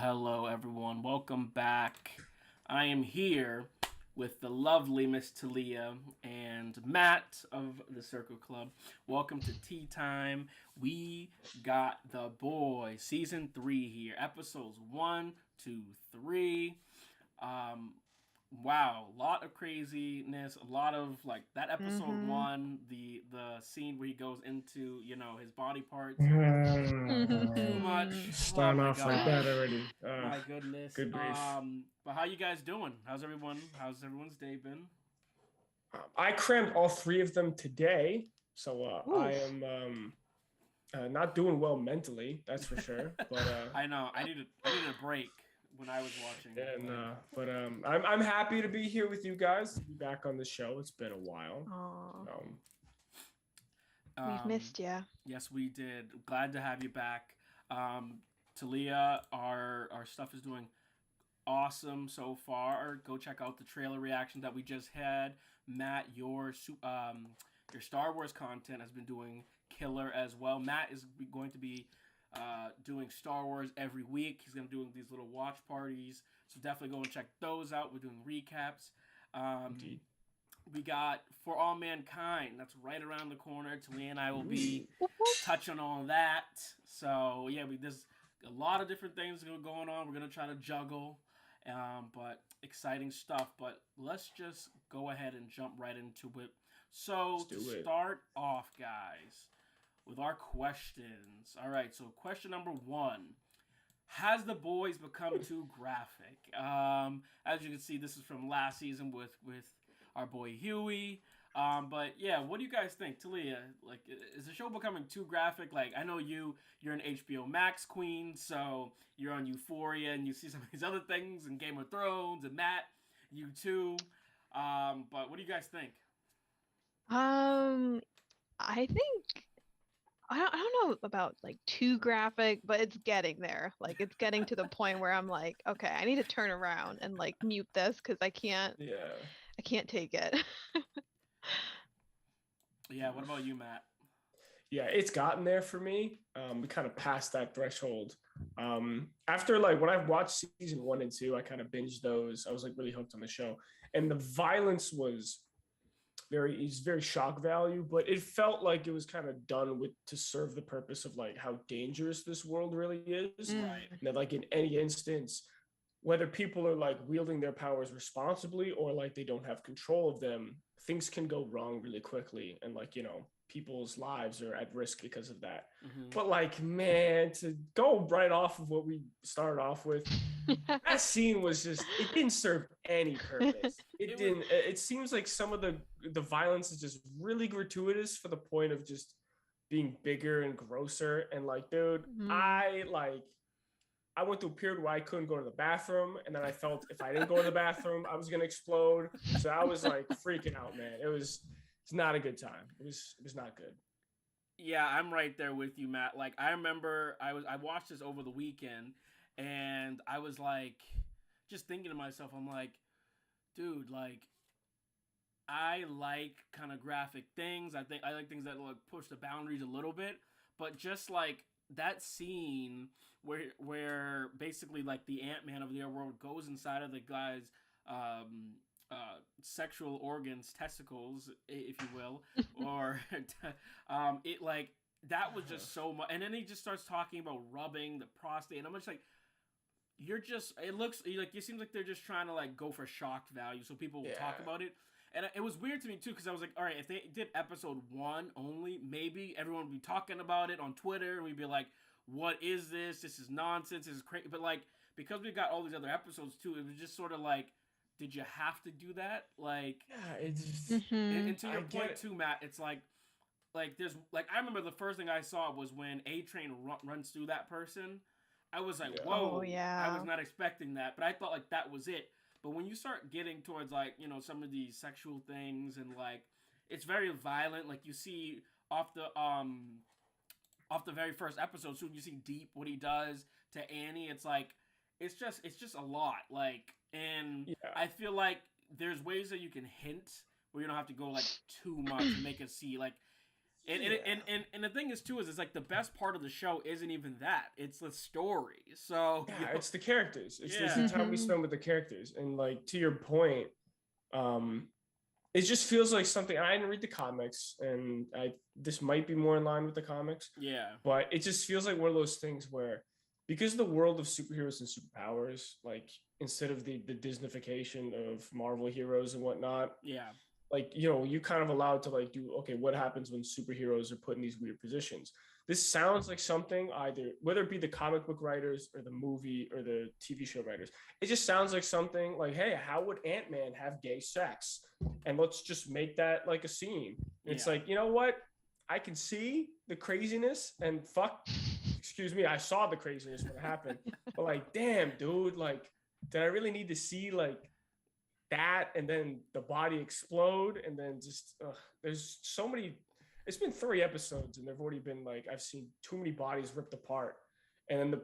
Hello, everyone. Welcome back. I am here with the lovely Miss Talia and Matt of the Circle Club. Welcome to Tea Time. We got The Boy Season 3 here. Episodes 1, 2, 3. Um, wow, a lot of craziness, a lot of like that episode one, the scene where he goes into, his body parts. Too much. Oh Starting my off like that gosh. already. My goodness. Good grief. But how you guys doing? How's everyone's day been? I crammed all three of them today, so I Oof. am not doing well mentally. That's for sure. But I know. I needed a break when I was watching. and I'm happy to be here with you guys. To be back on the show. It's been a while. Aw, we've Um, missed ya. yes, we did. Glad to have you back. Talia, our stuff is doing awesome so far. Go check out the trailer reaction that we just had. Matt, your Star Wars content has been doing killer as well. Matt is going to be doing Star Wars every week. He's going to be doing these little watch parties. So definitely go and check those out. We're doing recaps. Indeed. We got For All Mankind. That's right around the corner. Talia and I will be Whoop, whoop. touching on that. So yeah, there's a lot of different things going on. We're gonna try to juggle, but exciting stuff. But let's just go ahead and jump right into it. So to start off, guys, with our questions. All right. So question number 1: has the boys become too graphic? As you can see, this is from last season with our boy Hughie. But yeah, what do you guys think, Talia? Like, is the show becoming too graphic? Like, I know you're an HBO Max queen, so you're on Euphoria, and you see some of these other things in Game of Thrones, and Matt, you too. But what do you guys think? Um, I think I don't know about like too graphic, but it's getting there. Like it's getting to the point where I'm like, okay, I need to turn around and like mute this because Yeah. I can't take it. Yeah, what about you, Matt? Yeah, it's gotten there for me. We kind of passed that threshold. After like when I watched season 1 and 2, I kind of binged those. I was like really hooked on the show, and the violence was very shock value, but it felt like it was kind of done with to serve the purpose of like how dangerous this world really is. Right. And that like in any instance, whether people are like wielding their powers responsibly or like they don't have control of them, things can go wrong really quickly. And like, people's lives are at risk because of that. Mm-hmm. But like, man, to go right off of what we started off with, that scene was just, it didn't serve any purpose. It seems like some of the violence is just really gratuitous for the point of just being bigger and grosser. And like, dude, I went through a period where I couldn't go to the bathroom, and then I felt if I didn't go to the bathroom, I was gonna explode. So I was like freaking out, man. It's not a good time. It was not good. Yeah, I'm right there with you, Matt. Like, I remember I watched this over the weekend, and I was like, just thinking to myself, I'm like, dude, like, I like kind of graphic things. I think I like things that like push the boundaries a little bit, but just like that scene where basically like the Ant-Man of the other world goes inside of the guy's sexual organs, testicles, if you will, or it like that was just so much. And then he just starts talking about rubbing the prostate, and I'm just like, it looks like it seems like they're just trying to like go for shock value so people will talk about it. And it was weird to me too, because I was like, all right, if they did episode 1 only, maybe everyone would be talking about it on Twitter, and we'd be like, what is this? This is nonsense. This is crazy. But like, because we got all these other episodes too, it was just sort of like, did you have to do that? Like, yeah, it's just, and to your point too, Matt, it's like there's like, I remember the first thing I saw was when A-Train runs through that person. I was like, whoa, I was not expecting that, but I thought like that was it. But when you start getting towards like, some of these sexual things, and like it's very violent, like you see off the very first episode, soon you see Deep what he does to Annie. It's like it's just a lot. Like, and I feel like there's ways that you can hint where you don't have to go like too much and make it see like. And the thing is too is it's like the best part of the show isn't even that, it's the story. So it's the characters. It's the time we spend with the characters. And like to your point, it just feels like something. I didn't read the comics, and this might be more in line with the comics. Yeah, but it just feels like one of those things where, because of the world of superheroes and superpowers, like instead of the Disneyfication of Marvel heroes and whatnot, like, you kind of allowed to like do, okay, what happens when superheroes are put in these weird positions? This sounds like something, either whether it be the comic book writers or the movie or the TV show writers, it just sounds like something like, hey, how would Ant-Man have gay sex? And let's just make that like a scene. It's like, you know what? I can see the craziness, and excuse me, I saw the craziness when it happened. But like, damn, dude, like, did I really need to see like that and then the body explode, and then just there's so many. It's been 3 episodes, and there've already been like, I've seen too many bodies ripped apart. And then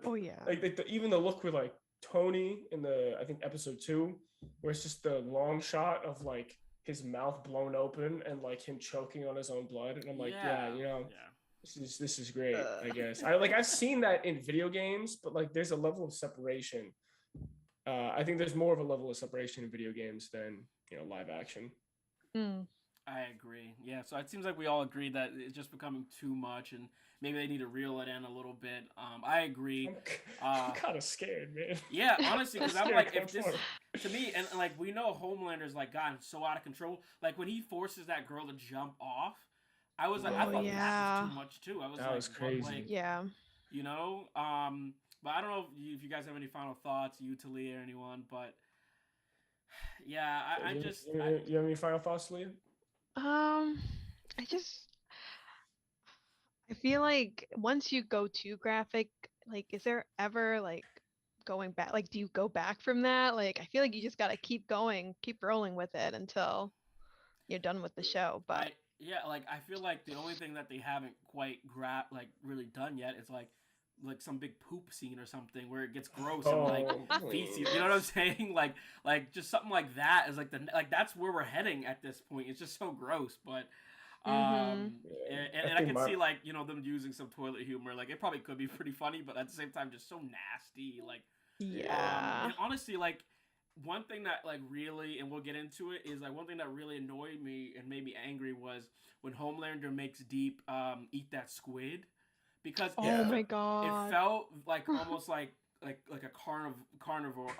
even the look with like Tony in the, I think episode 2, where it's just the long shot of like his mouth blown open and like him choking on his own blood, and I'm like, this is great. I guess I've seen that in video games, but like there's a level of separation. I think there's more of a level of separation in video games than live action. I agree. Yeah, so it seems like we all agree that it's just becoming too much, and maybe they need to reel it in a little bit. I agree. I'm kind of scared, man. Yeah, honestly, because I'm like, if this to me, and like we know Homelander's like gotten so out of control. Like when he forces that girl to jump off, I was like, I thought that was too much too. I was that like, was crazy. But I don't know if you guys have any final thoughts, you, Talia, or anyone. But yeah, you have any final thoughts, Talia? I feel like once you go too graphic, like, is there ever like going back? Like, do you go back from that? Like, I feel like you just gotta keep going, keep rolling with it until you're done with the show. But I feel like the only thing that they haven't quite really done yet is like some big poop scene or something where it gets gross and like feces. You know what I'm saying? Like just something like that is like that's where we're heading at this point. It's just so gross, but and I can see like them using some toilet humor. Like it probably could be pretty funny, but at the same time just so nasty. Like and honestly, like one thing that like really, and we'll get into it, is like one thing that really annoyed me and made me angry was when Homelander makes Deep eat that squid, because Oh my it god. felt like almost like a carnivore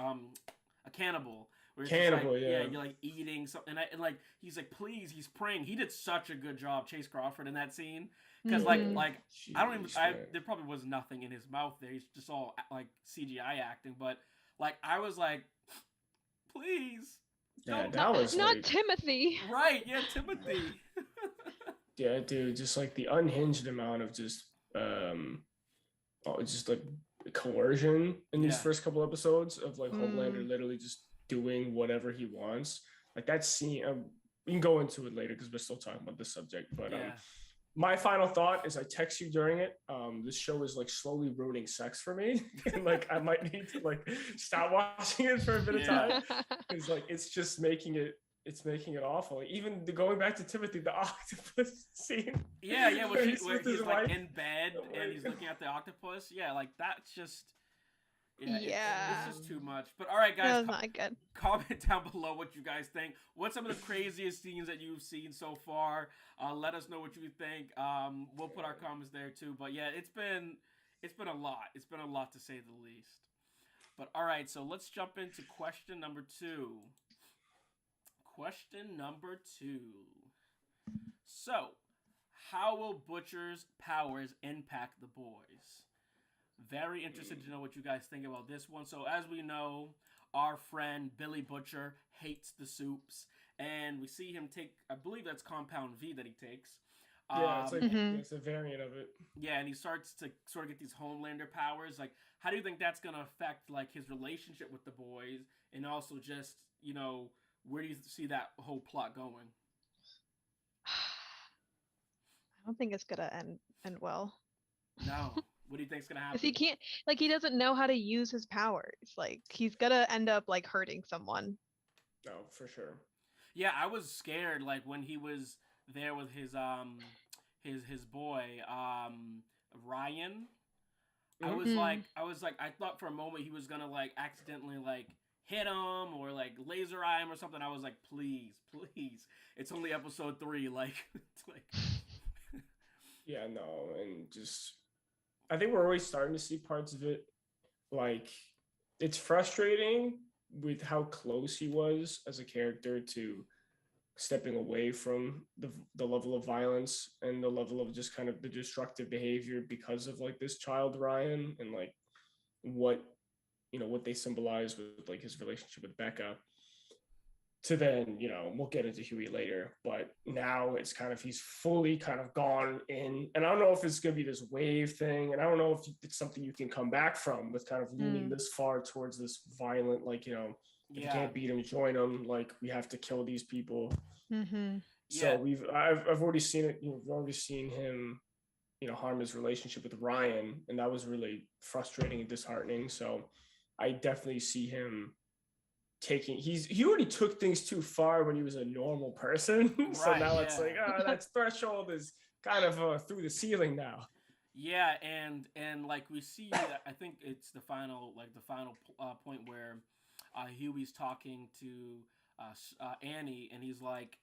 a cannibal, where it's Cannibal, just like, yeah. you're like eating something, and like he's like, please, he's praying. He did such a good job, Chase Crawford, in that scene, because like Jeez, I don't even man. there probably was nothing in his mouth there. He's just all like CGI acting, but like I was like, please, Yeah, don't. that was Not like, Timothy. Right, yeah, Timothy. yeah, dude, just like the unhinged amount of just like coercion in these Yeah. first couple episodes of like Homelander Mm. literally just doing whatever he wants. Like that scene, we can go into it later because we're still talking about this subject. But Yeah. my final thought is I text you during it. This show is like slowly ruining sex for me, and like I might need to like stop watching it for a bit of time because like it's just making it. It's making it awful. Even going back to Timothy, the octopus scene. Yeah, where he's he's his like wife. in bed Oh my and he's God. looking at the octopus. Yeah, like that's just. Yeah, Yeah. it's just too much. But all right, That guys, was not good. comment down below what you guys think. What's some of the craziest scenes that you've seen so far? Let us know what you think. We'll put our comments there too. But yeah, it's been a lot. It's been a lot to say the least. But all right, so let's jump into question number 2. Question number 2. So, how will Butcher's powers impact the boys? Very interested to know what you guys think about this one. So, as we know, our friend Billy Butcher hates the soups, and we see him take, I believe that's Compound V that he takes. Yeah, it's like it's a variant of it. Yeah, and he starts to sort of get these Homelander powers. Like, how do you think that's gonna affect like his relationship with the boys, and also just, where do you see that whole plot going? I don't think it's gonna end well. No. What do you think's gonna Because happen? he can't, like, he doesn't know how to use his powers. Like, he's gonna end up like hurting someone. No, for sure. Yeah, I was scared like when he was there with his boy Ryan. I was like I thought for a moment he was gonna like accidentally like hit him or like laser eye him or something. I was like, please, it's only episode 3. Like, it's like. Yeah, no, and just I think we're already starting to see parts of it. Like, it's frustrating with how close he was as a character to stepping away from the level of violence and the level of just kind of the destructive behavior because of like this child Ryan and like what what they symbolize with like his relationship with Becca. To then, we'll get into Hughie later, but now it's kind of he's fully kind of gone in, and I don't know if it's gonna be this wave thing, and I don't know if it's something you can come back from with kind of leaning this far towards this violent, like if you can't beat him, join him. Like we have to kill these people. So I've already seen it. We've already seen him, harm his relationship with Ryan, and that was really frustrating and disheartening. So I definitely see him he already took things too far when he was a normal person. So Right, now it's like that threshold is kind of through the ceiling now. Yeah, and like we see, I think it's the final point where Huey's talking to Annie, and he's like,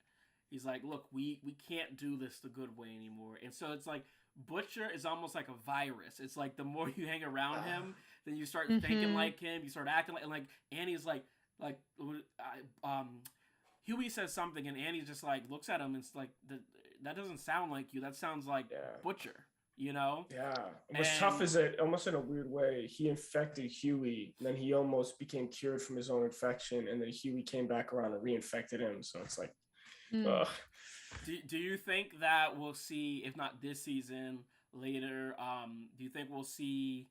look, we can't do this the good way anymore. And so it's like Butcher is almost like a virus. It's like the more you hang around him, then you start thinking like him, you start acting like, and like Annie's like Huey says something, and Annie just like looks at him and it's like, that doesn't sound like you. That sounds like Butcher. Yeah. What's tough is that almost in a weird way, he infected Huey, and then he almost became cured from his own infection, and then Huey came back around and reinfected him. So it's like, ugh. Do you think that we'll see, if not this season, later? Do you think we'll see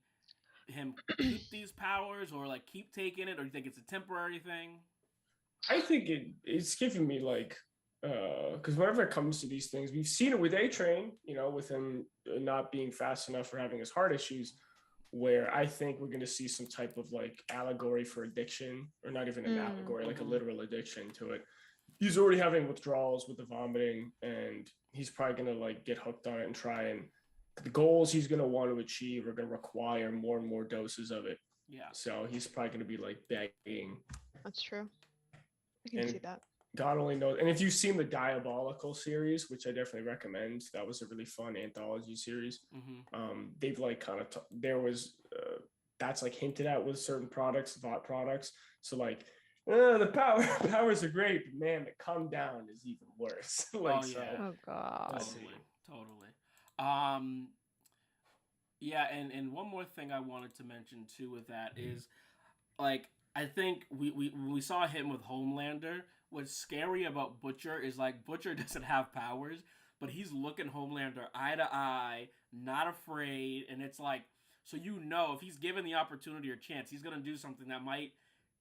him keep these powers, or like keep taking it, or do you think it's a temporary thing? I think it's giving me like because whenever it comes to these things, we've seen it with A-Train, with him not being fast enough for having his heart issues, where I think we're going to see some type of like allegory for addiction, or not even an allegory, like a literal addiction to it. He's already having withdrawals with the vomiting, and he's probably going to like get hooked on it and try, and the goals he's going to want to achieve are going to require more and more doses of it. Yeah. So he's probably going to be like begging That's true. I can And see that. God only knows. And if you've seen the Diabolical series, which I definitely recommend, that was a really fun anthology series. They've like kind of there was that's like hinted at with certain products, Vought products. So like the powers are great, but man, the come down is even worse. Like, oh yeah. so, Oh god. Totally. Yeah, and one more thing I wanted to mention too with that is, like, I think when we saw him with Homelander, what's scary about Butcher is like Butcher doesn't have powers, but he's looking Homelander eye to eye, not afraid, and it's like, so if he's given the opportunity or chance, he's gonna do something that might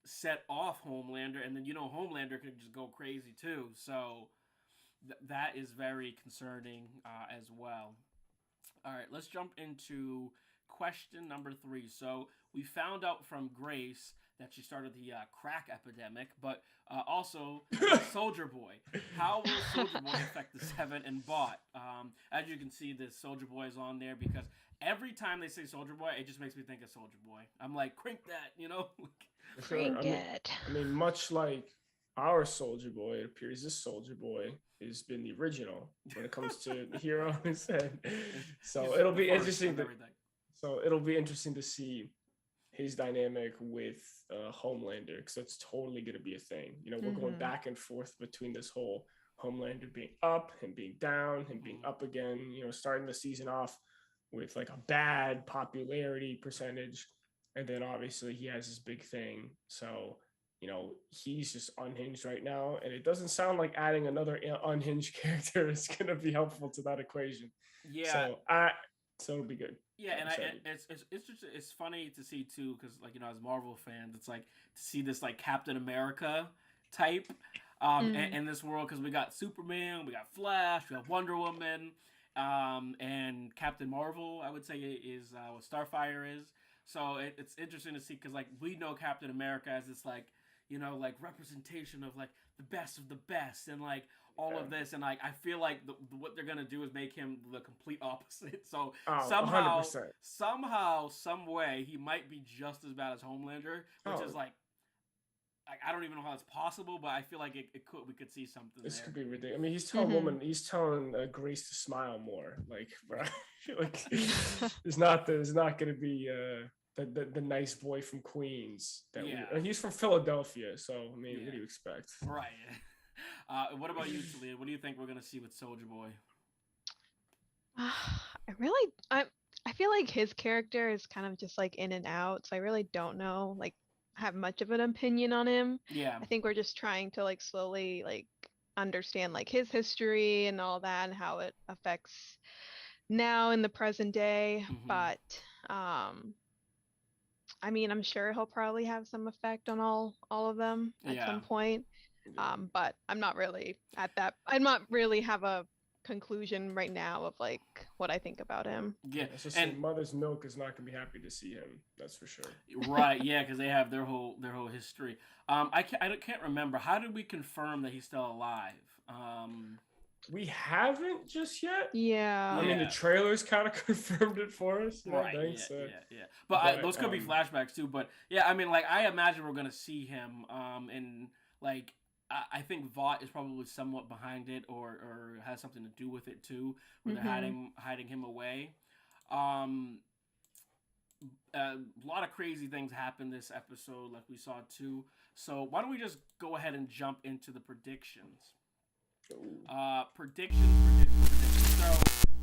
set off Homelander, and then Homelander could just go crazy too. So that is very concerning as well. All right, let's jump into question number 3. So we found out from Grace that she started the crack epidemic, but also Soldier Boy. How will Soldier Boy affect the Seven and Bot? As you can see, this Soldier Boy is on there because every time they say Soldier Boy, it just makes me think of Soldier Boy. I'm like, crank that, Crank it. I mean, much like our Soldier Boy, it appears this Soldier Boy has been the original when it comes to hero instead. So it'll be interesting. It'll be interesting to see his dynamic with Homelander, because that's totally going to be a thing. We're going back and forth between this whole Homelander being up, him being down, him being up again. Starting the season off with like a bad popularity percentage, and then obviously he has his big thing. So he's just unhinged right now, and it doesn't sound like adding another unhinged character is going to be helpful to that equation. Yeah. So it'll be good. Yeah, and it's funny to see too, because like as Marvel fans, it's like to see this like Captain America type in this world, because we got Superman, we got Flash, we got Wonder Woman, and Captain Marvel, I would say, is what Starfire is. So it's interesting to see, because like we know Captain America as this like like representation of like the best of the best, and like all of this, and like I feel like what they're gonna do is make him the complete opposite. So somehow, 100%. some way, he might be just as bad as Homelander, which is like I don't even know how it's possible, but I feel like it could. We could see something. This could be ridiculous. I mean, he's telling Grace to smile more. Like, bro, like there's not going to be the nice boy from Queens he's from Philadelphia. So I mean, what do you expect? Right. What about you, Talia? What do you think we're gonna see with Soldier Boy? I feel like his character is kind of just like in and out, so I really don't know like have much of an opinion on him. Yeah. I think we're just trying to like slowly like understand like his history and all that, and how it affects now in the present day. But I mean, I'm sure he'll probably have some effect on all of them at some point. But I'm not really have a conclusion right now of like what I think about him. Yeah, and Mother's Milk is not gonna be happy to see him. That's for sure. Right? Yeah, because they have their whole history. I can't remember. How did we confirm that he's still alive? We haven't just yet. Yeah. I mean, the trailers kind of confirmed it for us. Right. Yeah. But those could be flashbacks too. But yeah, I mean, like I imagine we're gonna see him. And like I think Vought is probably somewhat behind it, or has something to do with it too, where they're hiding him away. A lot of crazy things happened this episode, like we saw too. So why don't we just go ahead and jump into the predictions? Predictions. So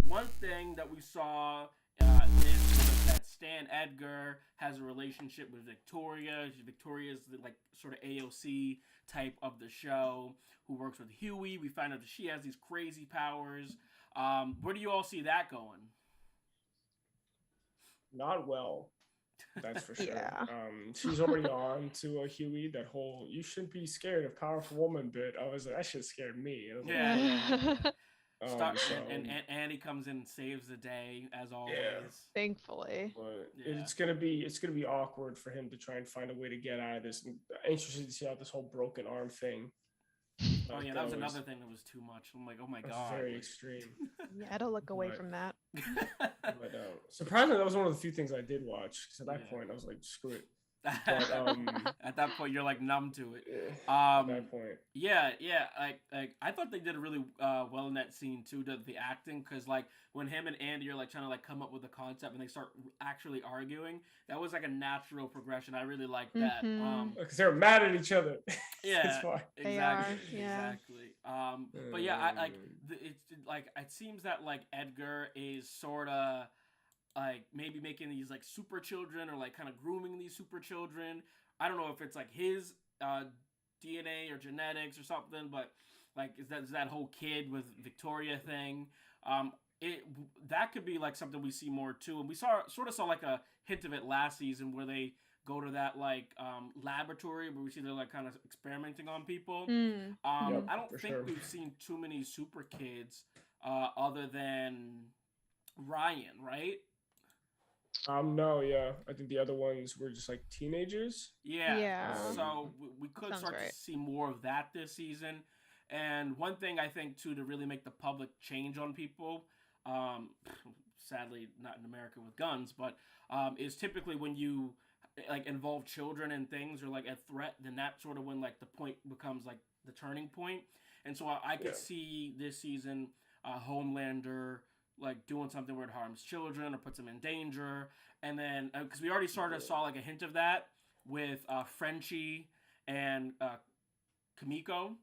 one thing that we saw was that Stan Edgar has a relationship with Victoria. Victoria's the like sort of AOC type of the show, who works with Hughie. We find out that she has these crazy powers. Where do you all see that going? Not well. That's for sure. Yeah. She's already on to a Hughie, that whole "you shouldn't be scared of powerful woman" bit. I was like, that shit scared me. And Annie comes in and saves the day as always. Yeah. Thankfully. But it's gonna be awkward for him to try and find a way to get out of this. I'm interested to see how this whole broken arm thing. Oh yeah, that was another thing that was too much. I'm like, oh my god, very extreme. Yeah, I had to look away from that. But surprisingly, that was one of the few things I did watch. Because at that point, I was like, screw it. But At that point, you're like numb to it. at that point, Yeah. Like I thought they did a really well in that scene too. The acting, because like when him and Andy are like trying to like come up with a concept and they start actually arguing, that was like a natural progression. I really like that. because they're mad at each other. Yeah, They are, exactly, yeah. exactly. But yeah, I like it's like it seems that like Edgar is sort of like maybe making these like super children or like kind of grooming these super children. I don't know if it's like his DNA or genetics or something, but like is that whole kid with Victoria thing. It that could be like something we see more too, and we saw like a hint of it last season where they go to that like laboratory where we see they're like kind of experimenting on people. I don't think we've seen too many super kids other than Ryan, right? No, yeah. I think the other ones were just like teenagers. Yeah. So we could start to see more of that this season. And one thing I think too to really make the public change on people, sadly not in America with guns, but is typically when you like involve children in things or like a threat, then that's sort of when like the point becomes like the turning point. And so I could see this season Homelander like doing something where it harms children or puts them in danger, and then because we already sort of saw like a hint of that with Frenchie and Kamiko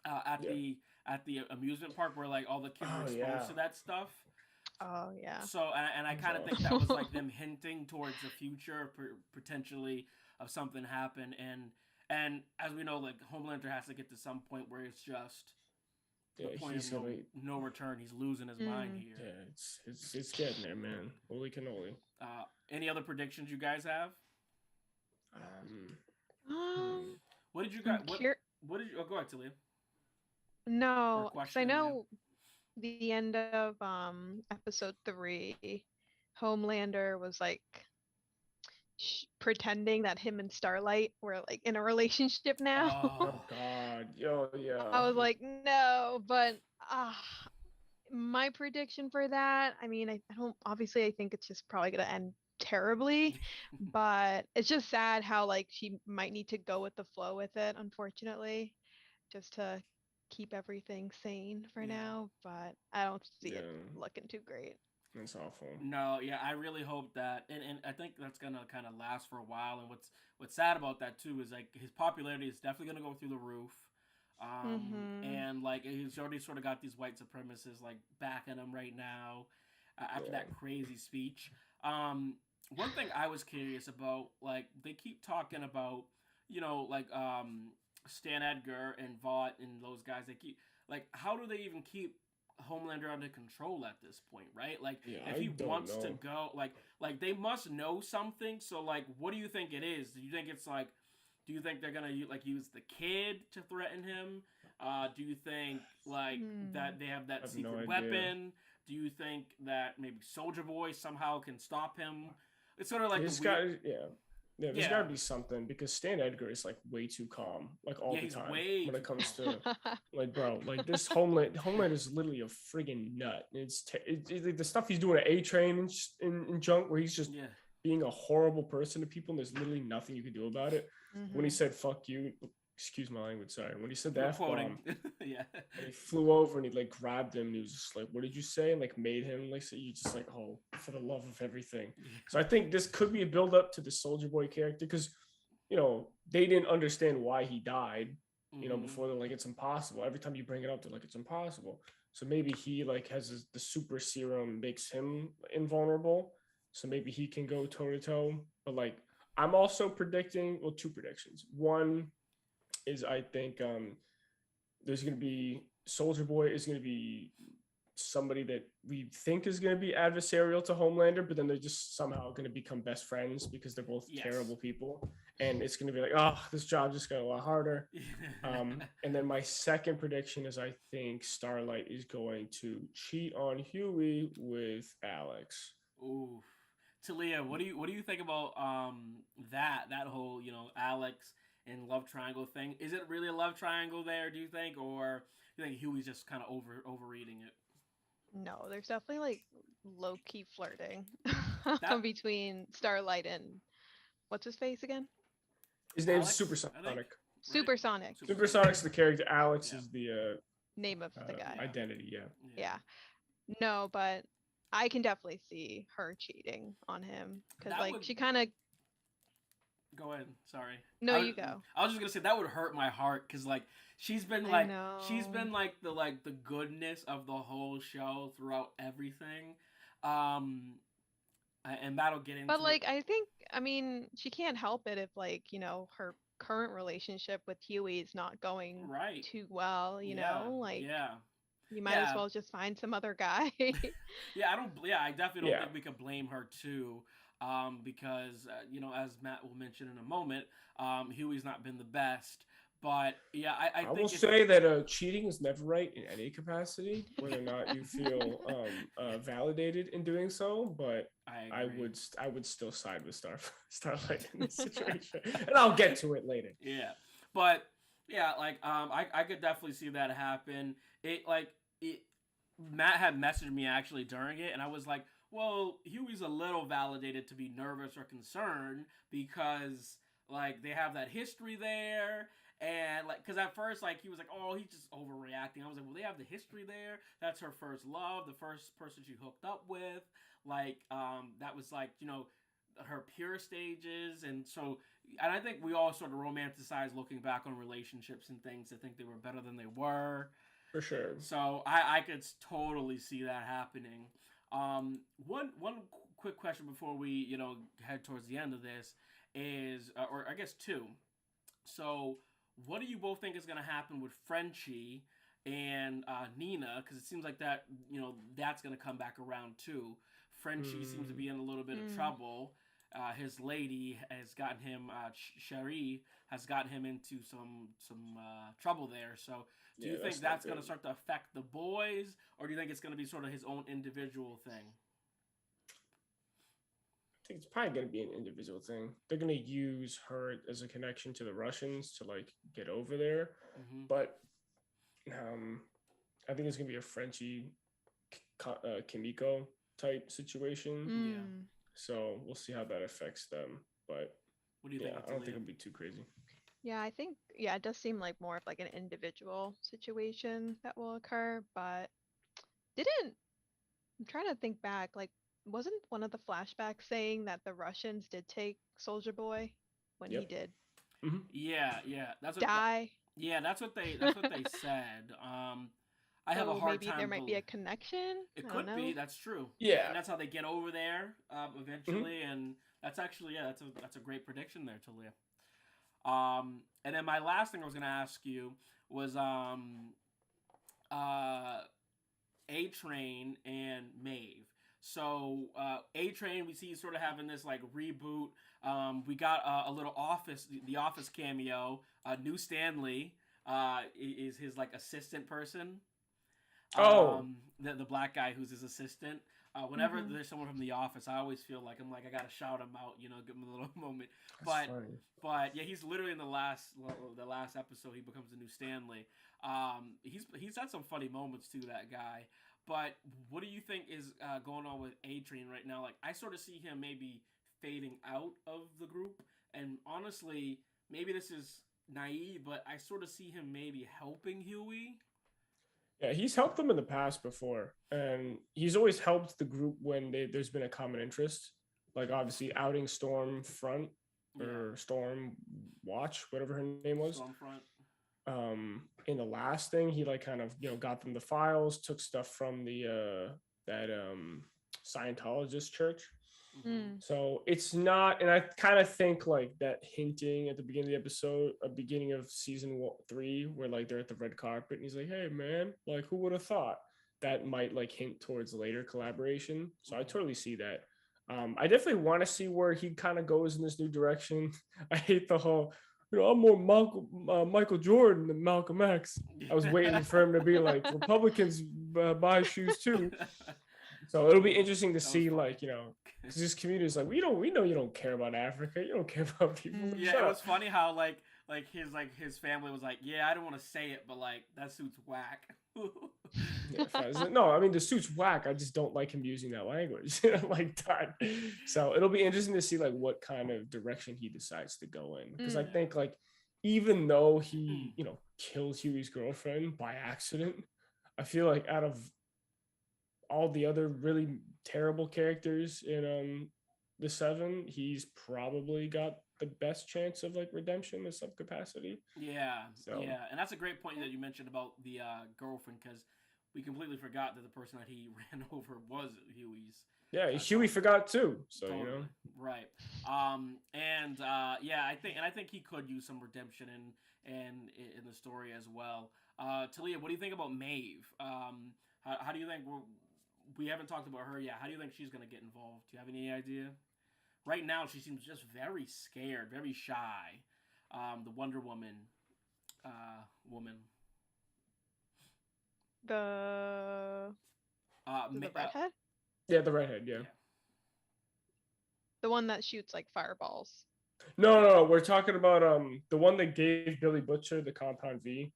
at the amusement park where like all the kids were exposed to that stuff. Oh yeah. So and I kind of think that was like them hinting towards the future potentially of something happen, and as we know, like Homelander has to get to some point where it's just the point of no return. He's losing his mind here. Yeah, it's getting there, man. Holy cannoli. Any other predictions you guys have? What did you guys? What did you? Oh, go ahead, Talia. No, because I know the end of episode 3, Homelander was like pretending that him and Starlight were like in a relationship now. Oh God, yeah. I was like, no, but my prediction for that, I mean, I don't obviously I think it's just probably gonna end terribly, but it's just sad how like she might need to go with the flow with it, unfortunately, just to keep everything sane for now, but I don't see it looking too great. That's awful. No, yeah, I really hope that, and I think that's gonna kind of last for a while. And what's sad about that too is like his popularity is definitely gonna go through the roof, and like he's already sort of got these white supremacists like backing him right now after that crazy speech. One thing I was curious about, like they keep talking about, like Stan Edgar and Vought and those guys. They keep like, how do they even keep Homelander under control at this point, right? Like, if he wants to go, like they must know something. So, like, what do you think it is? Do you think it's like, do you think they're gonna like use the kid to threaten him? Do you think like that they have that secret weapon? Do you think that maybe Soldier Boy somehow can stop him? It's sort of like Yeah, there's got to be something because Stan Edgar is like way too calm, like all the time when it comes to like, bro, like this Homeland is literally a friggin' nut. It's the stuff he's doing at A-Train and junk where he's just being a horrible person to people, and there's literally nothing you can do about it. When he said "fuck you," excuse my language, sorry. When he said the F-bomb, and he flew over and he like grabbed him and he was just like, "What did you say?" And like made him like, so you just like, oh, for the love of everything. So I think this could be a build up to the Soldier Boy character because, they didn't understand why he died, before they're like, it's impossible. Every time you bring it up, they're like, it's impossible. So maybe he like has the super serum makes him invulnerable. So maybe he can go toe to toe. But like, I'm also predicting, well, 2 predictions. One is I think there's going to be Soldier Boy is going to be somebody that we think is going to be adversarial to Homelander, but then they're just somehow going to become best friends because they're both terrible people. And it's going to be like, oh, this job just got a lot harder. And then my second prediction is I think Starlight is going to cheat on Hughie with Alex. Ooh. Talia, what do you think about that whole, Alex and love triangle thing? Is it really a love triangle there, do you think, or do you think Huey's just kind of overreading it? No, there's definitely like low-key flirting between Starlight and what's his face again? His name's Supersonic. Supersonic. Supersonic's the character. Alex is the name of the guy. Identity. Yeah. No, but I can definitely see her cheating on him because she kind of. Go ahead. Sorry. No, you go. I was just gonna say that would hurt my heart because she's been the goodness of the whole show throughout everything, and that'll get into. But I mean, she can't help it if her current relationship with Hughie is not going too well. You know, you might as well just find some other guy. I definitely don't think we could blame her too. Because as Matt will mention in a moment, Hughie's not been the best. But I will say that cheating is never right in any capacity, whether or not you feel validated in doing so. But I would still side with Starlight in this situation, and I'll get to it later. Yeah, but I could definitely see that happen. Matt had messaged me actually during it, and I was like, well, Hughie's a little validated to be nervous or concerned because they have that history there. And because at first he was like, oh, he's just overreacting. I was like, well, they have the history there. That's her first love, the first person she hooked up with. That was her pure stages. And I think we all sort of romanticize looking back on relationships and things to think they were better than they were. For sure. So I could totally see that happening. One quick question before we head towards the end of this is, or I guess two. So, what do you both think is going to happen with Frenchie and Nina? Because it seems like that that's going to come back around too. Frenchie seems to be in a little bit of trouble. His lady has gotten him, Cherie has gotten him into some trouble there. So, do you think that's going to start to affect the boys, or do you think it's going to be sort of his own individual thing? I think it's probably going to be an individual thing. They're going to use her as a connection to the Russians to get over there. Mm-hmm. But I think it's going to be a Frenchie Kimiko type situation. Yeah. So we'll see how that affects them. But what do you think? I don't think it'll be too crazy. Yeah, I think it does seem like more of an individual situation that will occur, but I'm trying to think back, wasn't one of the flashbacks saying that the Russians did take Soldier Boy when he did? Mm-hmm. Yeah, that's what die. That's what they said. I have a hard time. Maybe there might be a connection. It could be. That's true. Yeah, and that's how they get over there eventually, and that's actually that's a great prediction there, Talia. And then my last thing I was going to ask you was A-Train and Maeve. So A-Train, we see sort of having this reboot. We got a little the Office cameo. New Stanley is his assistant person. The black guy who's his assistant. Whenever there's someone from The Office, I always feel like I gotta shout him out, give him a little moment. But yeah, he's literally in the last episode. He becomes the new Stanley. He's had some funny moments too, that guy. But what do you think is going on with A-Train right now? I sort of see him maybe fading out of the group, and honestly, maybe this is naive, but I sort of see him maybe helping Hughie. Yeah, he's helped them in the past before, and he's always helped the group when there's been a common interest, obviously outing Stormfront or Storm Watch, whatever her name was. Stormfront. In the last thing, he kind of got them the files, took stuff from that Scientologist church. Mm. So it's not, and I kind of think that hinting at the beginning of the episode, beginning of season 3, where they're at the red carpet and he's like, "Hey man, who would have thought?" That might hint towards later collaboration. So I totally see that. I definitely want to see where he kind of goes in this new direction. I hate the whole, I'm more Michael Jordan than Malcolm X. I was waiting for him to be Republicans buy shoes too. So it'll be interesting to see, because this community is we know you don't care about Africa, you don't care about people. Yeah, it was funny how his family was yeah, I don't want to say it, but that suit's whack. No, I mean the suit's whack. I just don't like him using that language like that. So it'll be interesting to see like what kind of direction he decides to go in. Because I think like even though he, kills Hughie's girlfriend by accident, I feel like out of all the other really terrible characters in the Seven, he's probably got the best chance of like redemption in some capacity. Yeah, and that's a great point that you mentioned about the girlfriend, because we completely forgot that the person that he ran over was Hughie's. Yeah, Hughie forgot too. So totally. Right. I think he could use some redemption in the story as well. Talia, what do you think about Maeve? How do you think we haven't talked about her yet? How do you think she's gonna get involved? Do you have any idea? Right now, she seems just very scared, very shy. The Wonder Woman woman. The redhead? Yeah, the redhead, yeah. The one that shoots like fireballs. No. We're talking about the one that gave Billy Butcher the Compound V.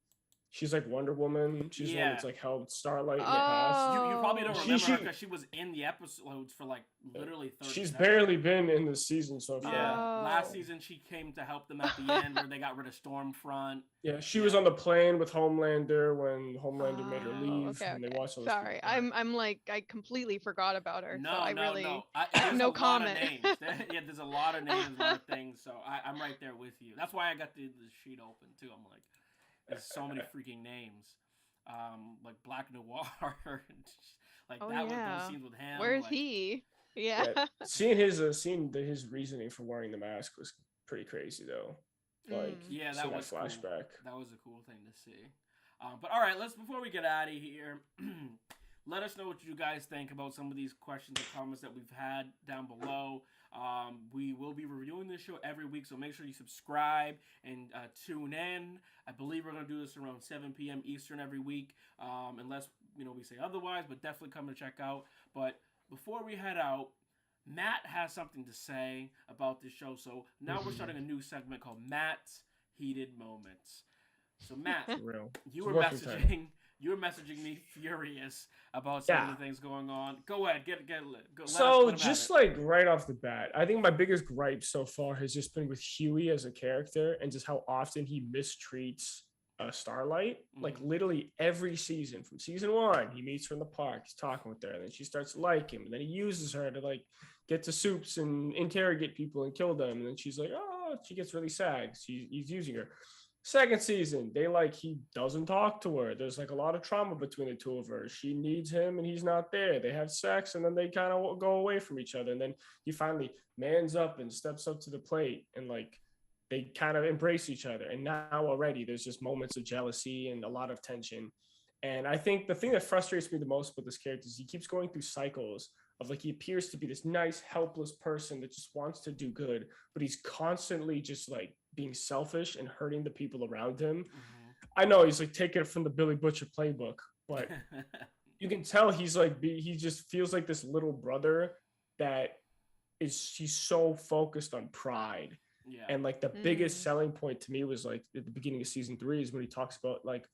She's like Wonder Woman. She's the one that's like helped Starlight in the past. You probably don't remember her because she was in the episodes for like literally 30 She's seconds. Barely been in the season so far. Yeah, last season she came to help them at the end where they got rid of Stormfront. Yeah, she was on the plane with Homelander when Homelander made her leave. And they watched all Sorry, I'm like I completely forgot about her. No, so I have no comment. Yeah, there's a lot of names, a lot of things. So I'm right there with you. That's why I got the sheet open too. I'm like, there's so many freaking names. Like Black Noir, like that those scenes with him. Where's he? Yeah. Seeing his reasoning for wearing the mask was pretty crazy though. Like that was flashback. Cool. That was a cool thing to see. But all right, before we get out of here, let us know what you guys think about some of these questions and comments that we've had down below. We will be reviewing this show every week, so make sure you subscribe and tune in. I believe we're going to do this around 7 p.m. Eastern every week, unless we say otherwise, but definitely come to check out. But before we head out, Matt has something to say about this show, so now we're starting a new segment called Matt's Heated Moments. So Matt, you were messaging me furious about some of the things going on. Go ahead, go. So just like right off the bat, I think my biggest gripe so far has just been with Hughie as a character and just how often he mistreats Starlight. Like literally every season, from season 1, he meets her in the park, he's talking with her, and then she starts to like him, and then he uses her to like get to Soups and interrogate people and kill them, and then she's like, oh, she gets really sad because he's using her. Second season, he doesn't talk to her. There's like a lot of trauma between the two of her. She needs him and he's not there. They have sex and then they kind of go away from each other. And then he finally mans up and steps up to the plate and like they kind of embrace each other. And now already there's just moments of jealousy and a lot of tension. And I think the thing that frustrates me the most with this character is he keeps going through cycles of like he appears to be this nice, helpless person that just wants to do good, but he's constantly just like being selfish and hurting the people around him. I know he's like taking it from the Billy Butcher playbook, but you can tell he's like he just feels like this little brother that he's so focused on pride. Yeah. And like the biggest selling point to me was like at the beginning of season 3 is when he talks about like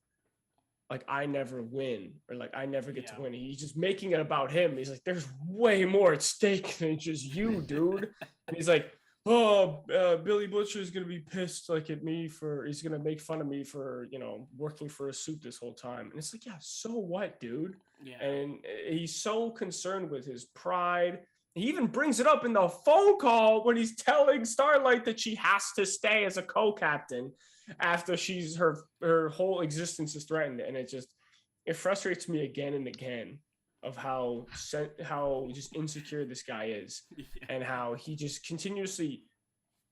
I never win or like I never get to win. He's just making it about him. He's like, there's way more at stake than just you, dude. And he's like, Billy Butcher's gonna be pissed like at me he's gonna make fun of me for working for a suit this whole time. And it's like, yeah, so what, dude? Yeah. And he's so concerned with his pride. He even brings it up in the phone call when he's telling Starlight that she has to stay as a co-captain after her whole existence is threatened. And it frustrates me again and again of how just insecure this guy is and how he just continuously,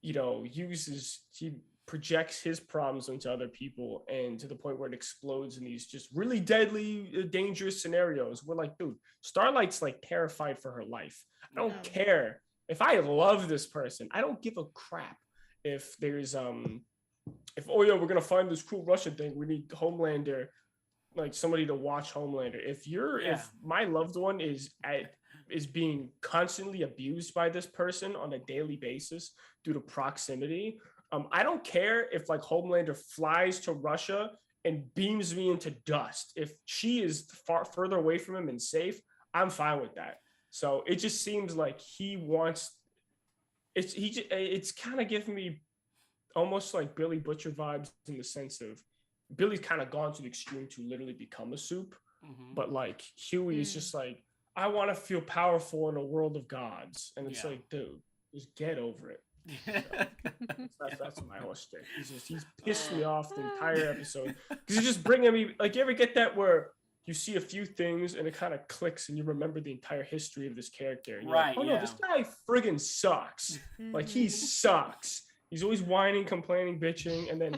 he projects his problems onto other people and to the point where it explodes in these just really deadly, dangerous scenarios. We're like, dude, Starlight's like terrified for her life. I don't care. If I love this person, I don't give a crap if there's, we're going to find this cool Russian thing. We need Homelander, like somebody to watch Homelander. If my loved one is being constantly abused by this person on a daily basis due to proximity, I don't care if like Homelander flies to Russia and beams me into dust. If she is further away from him and safe, I'm fine with that. So it just seems like he wants. It's kind of giving me almost like Billy Butcher vibes in the sense of Billy's kind of gone to the extreme to literally become a soup, but like Hughie is just like, I want to feel powerful in a world of gods, and it's like, dude, just get over it. So that's my whole stick. He's pissed me off the entire episode because he's just bringing me like, you ever get that where you see a few things and it kind of clicks and you remember the entire history of this character, and you're like, oh no, this guy friggin' sucks. Like, he sucks. He's always whining, complaining, bitching, and then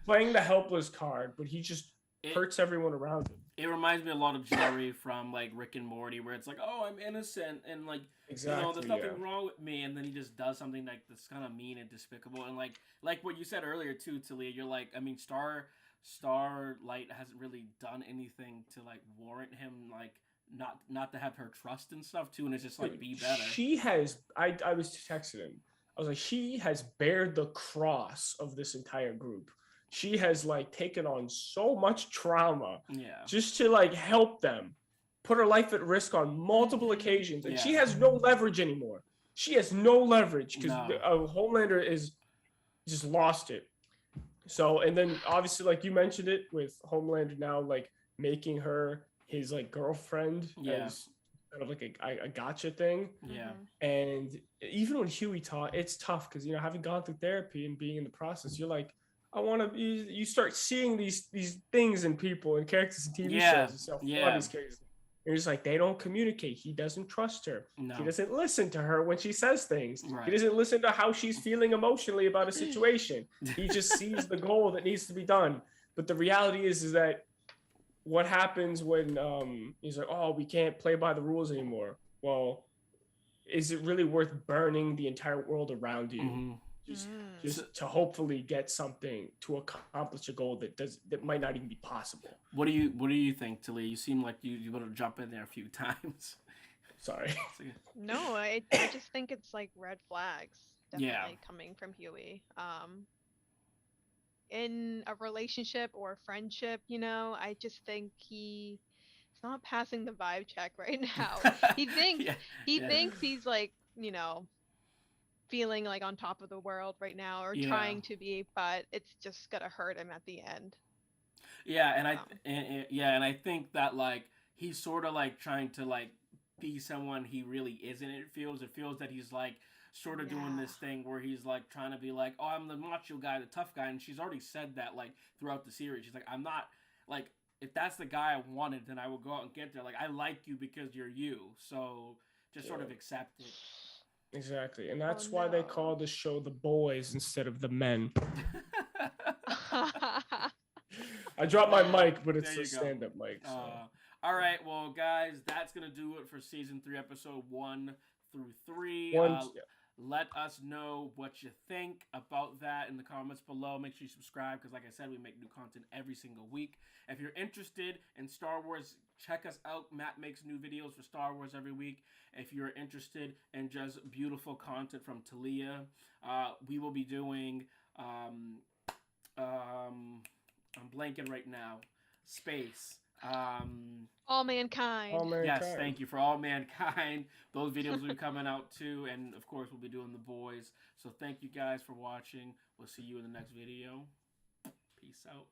playing the helpless card, but he just hurts everyone around him. It reminds me a lot of Jerry from like Rick and Morty, where it's like, oh, I'm innocent, and like, exactly, there's nothing wrong with me, and then he just does something like that's kind of mean and despicable, and like what you said earlier too, Talia, you're like, I mean, Starlight hasn't really done anything to like warrant him like not to have her trust and stuff too, and it's just like, be better. She has. I was texting him. I was like, she has bared the cross of this entire group. She has like taken on so much trauma just to like help them, put her life at risk on multiple occasions, and she has no leverage anymore. She has no leverage because Homelander is just lost it. So, and then obviously, like you mentioned it, with Homelander now like making her his like girlfriend as kind of like a gotcha thing. And even when Hughie taught, it's tough because, you know, having gone through therapy and being in the process, you're like, I want to. You start seeing these things in people and characters in TV shows and stuff. These characters. You're just like, they don't communicate. He doesn't trust her. No. He doesn't listen to her when she says things. He doesn't listen to how she's feeling emotionally about a situation. He just sees the goal that needs to be done. But the reality is that what happens when he's like, oh, we can't play by the rules anymore. Well, is it really worth burning the entire world around you? Just to hopefully get something to accomplish a goal that might not even be possible. What do you think, Talia? You seem like you want to jump in there a few times. Sorry. No, I just think it's like red flags definitely coming from Hughie. In a relationship or a friendship, you know, I just think he's not passing the vibe check right now. He thinks thinks he's like, you know, feeling like on top of the world right now, or trying to be, but it's just gonna hurt him at the end. And I think that like he's sort of like trying to like be someone he really isn't. It feels that he's like sort of doing this thing where he's like trying to be like, oh, I'm the macho guy, the tough guy, and she's already said that like throughout the series. She's like, I'm not like, if that's the guy I wanted, then I will go out and get there. Like, I like you because you're you, so just sort of accept it. Exactly, and that's why they call the show The Boys instead of The Men. I dropped my mic, but it's a stand-up mic. So. All right, well, guys, that's going to do it for Season 3, Episode 1 through 3. Let us know what you think about that in the comments below. Make sure you subscribe because, like I said, we make new content every single week. If you're interested in Star Wars, check us out. Matt makes new videos for Star Wars every week. If you're interested in just beautiful content from Talia, we will be doing, I'm blanking right now, Space. All Mankind. Yes, thank you, for All Mankind. Those videos will be coming out too, and of course we'll be doing The Boys. So thank you guys for watching. We'll see you in the next video. Peace out.